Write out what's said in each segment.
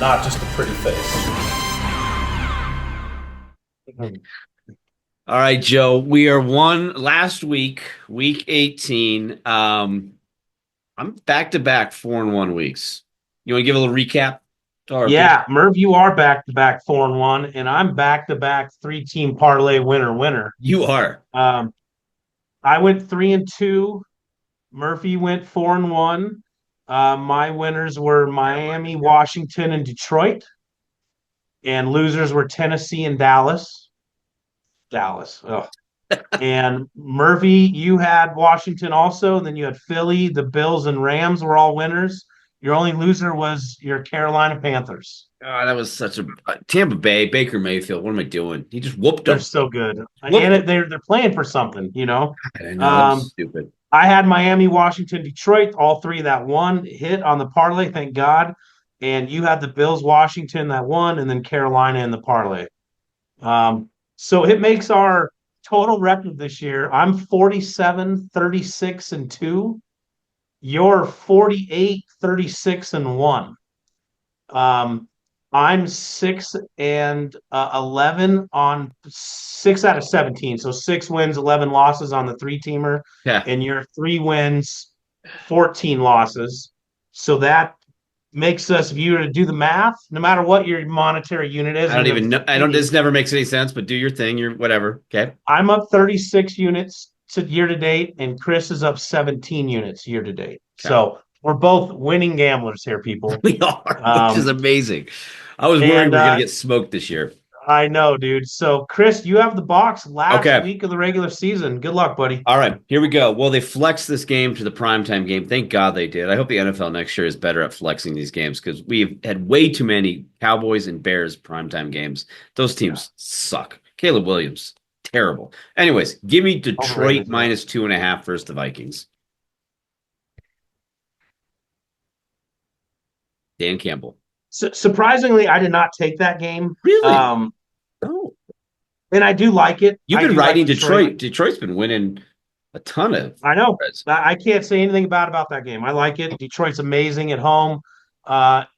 not just a pretty face. All right, Joe. We are one last week, week 18. I'm back to back 4-1 weeks. You want to give a little recap to our people? Yeah, Merv, you are back to back 4-1, and I'm back to back 3-team parlay winner. You are. Um, I went 3-2. Murphy went 4-1. My winners were Miami, Washington, and Detroit, and losers were Tennessee and Dallas. Dallas. Oh. And Murphy, you had Washington also, and then you had Philly, the Bills, and Rams were all winners. Your only loser was your Carolina Panthers. Oh, that was such a Tampa Bay, Baker Mayfield. What am I doing? He just whooped They're them. so good, Whooped and they're playing for something. I know that was Um, stupid. I had Miami, Washington, Detroit, all three that won hit on the parlay, thank God. And you had the Bills, Washington that won, and then Carolina in the parlay. So it makes our total record this year. I'm 47, 36, and 2. You're 48, 36, and 1. Um, I'm 6 and 11 on 6 out of 17. So 6 wins, 11 losses on the three-teamer, Yeah. and your 3 wins, 14 losses. So that makes us, if you were to do the math, no matter what your monetary unit is. I don't even know. I don't. This never makes any sense. But do your thing. You're whatever. Okay. I'm up 36 units to year to date, and Chris is up 17 units year to date. Okay. So we're both winning gamblers here, people. We are, which is amazing. I was worried we were going to get smoked this year. I know, dude. So, Chris, you have the box last week of the regular season. Good luck, buddy. All right, here we go. Well, they flexed this game to the primetime game. Thank God they did. I hope the NFL next year is better at flexing these games because we've had way too many Cowboys and Bears primetime games. Those teams suck. Caleb Williams, terrible. Anyways, give me Detroit minus 2.5 versus the Vikings. Dan Campbell. Surprisingly, I did not take that game. Really? Oh. And I do like it. You've been riding Detroit. Detroit's been winning a ton of. I know. I can't say anything bad about that game. I like it. Detroit's amazing at home.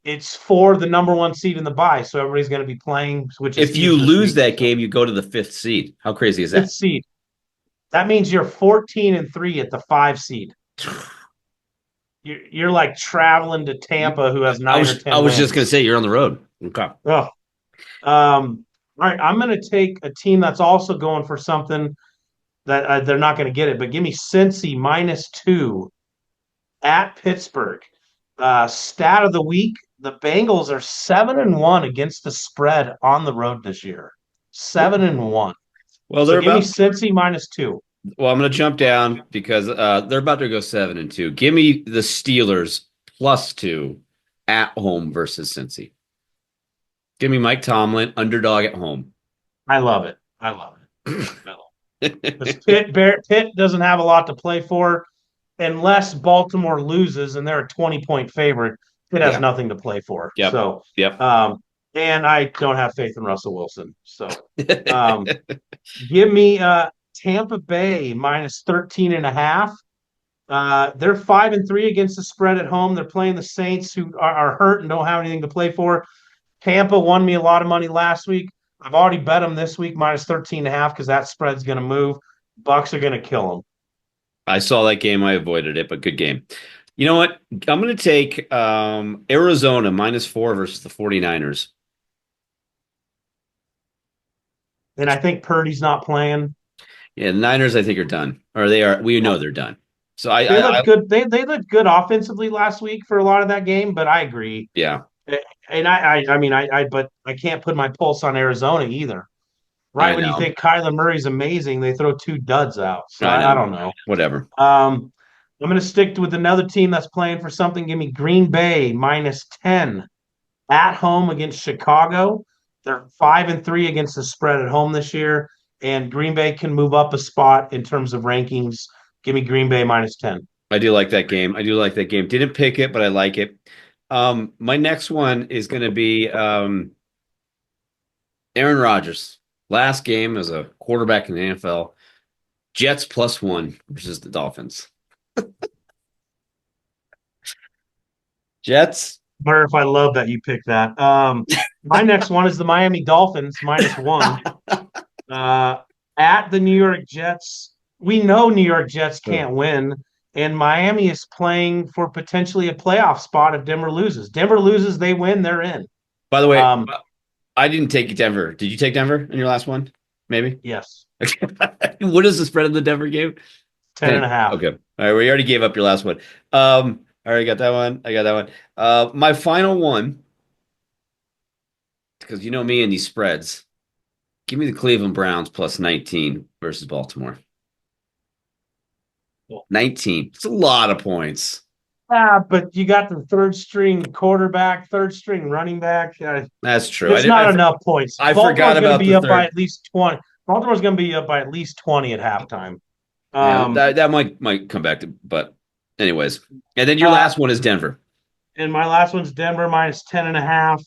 It's for the number 1 seed in the bye, so everybody's going to be playing. Which if you lose that game, you go to the 5th seed. How crazy is that? 5th seed. That means you're 14-3 at the 5 seed. You're like traveling to Tampa, who has 9 or 10 I was wins. just going to say you're on the road. Okay. Oh. All right. I'm going to take a team that's also going for something that they're not going to get it, but give me Cincy minus 2 at Pittsburgh. Stat of the week: the Bengals are 7-1 against the spread on the road this year. 7-1. Well, they're give me Cincy minus 2. Well, I'm going to jump down because they're about to go 7-2. Give me the Steelers +2 at home versus Cincy. Give me Mike Tomlin underdog at home. I love it. Pitt doesn't have a lot to play for unless Baltimore loses and they're a 20-point favorite. Pitt has nothing to play for. Yep. So, and I don't have faith in Russell Wilson. So, give me Tampa Bay minus 13.5. They're 5-3 against the spread at home. They're playing the Saints, who are hurt and don't have anything to play for. Tampa won me a lot of money last week. I've already bet them this week minus 13.5 because that spread's going to move. Bucks are going to kill them. I saw that game. I avoided it, but good game. You know what? I'm going to take Arizona -4 versus the 49ers. And I think Purdy's not playing. Yeah, the Niners, I think, are done. Or they are. We know they're done. So they looked good. They looked good offensively last week for a lot of that game, but I agree. Yeah. And but I can't put my pulse on Arizona either. Right when you think Kyler Murray's amazing, they throw 2 duds out. So I don't know. Whatever. I'm going to stick with another team that's playing for something. Give me Green Bay minus 10 at home against Chicago. They're 5-3 against the spread at home this year, and Green Bay can move up a spot in terms of rankings. Give me Green Bay minus 10. I do like that game. Didn't pick it, but I like it. My next one is going to be Aaron Rodgers. Last game as a quarterback in the NFL. Jets +1 versus the Dolphins. Jets Murph, I love that you picked that. My next one is the Miami Dolphins -1 uh, at the New York Jets. We know New York Jets can't win, and Miami is playing for potentially a playoff spot if Denver loses. Denver loses, they win, they're in. By the way, Um, I didn't take Denver. Did you take Denver in your last one? Maybe. yes, What is the spread of the Denver game? 10.5. Okay. All right. We already gave up your last one. I already got that one. I got that one. My final one, because you know me and these spreads. Give me the Cleveland Browns plus 19 versus Baltimore. 19. It's a lot of points. But you got the third string quarterback, third string running back. That's true. It's not enough points. I Baltimore's forgot about be the up third. by at least 20. Baltimore's going to be up by at least 20 at halftime. That might come back to, but anyways. And then your last one is Denver. And my last one's Denver -10.5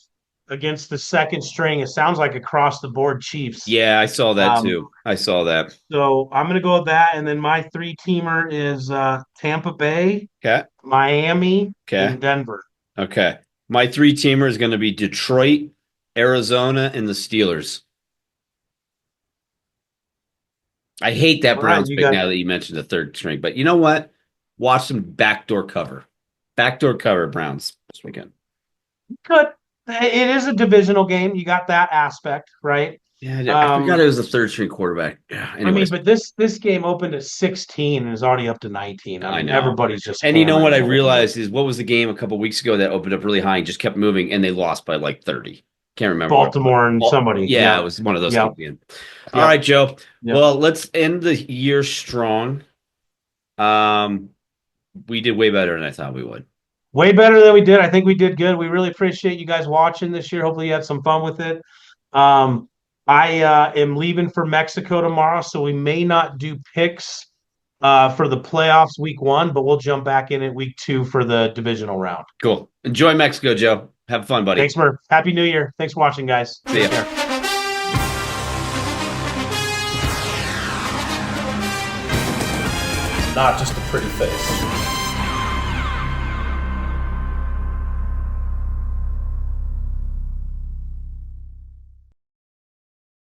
against the second string. It sounds like across the board Chiefs. Yeah, I saw that too. I saw that. So I'm going to go with that. And then my three-teamer is Tampa Bay, Okay. Miami, Okay. and Denver. Okay. My three-teamer is going to be Detroit, Arizona, and the Steelers. I hate that Browns pick now that you mentioned the third string, but you know what? Watch them backdoor cover. Backdoor cover Browns this weekend. Good. It is a divisional game. You got that aspect, right? Yeah, I forgot it was the third string quarterback. Yeah, anyways. I mean, but this game opened at 16 and is already up to 19. I mean, everybody's just. And you know what I realized is what was the game a couple weeks ago that opened up really high and just kept moving, and they lost by like 30. Can't remember. Baltimore and somebody. Yeah, it was one of those. Yep. All right, Joe. Yep. Well, let's end the year strong. We did way better than I thought we would. Way better than we did. I think we did good. We really appreciate you guys watching this year. Hopefully you had some fun with it. I am leaving for Mexico tomorrow, so we may not do picks for the playoffs week 1, but we'll jump back in at week 2 for the divisional round. Cool. Enjoy Mexico, Joe. Have fun, buddy. Thanks, Murph. Happy New Year. Thanks for watching, guys. See ya. Not just a pretty face.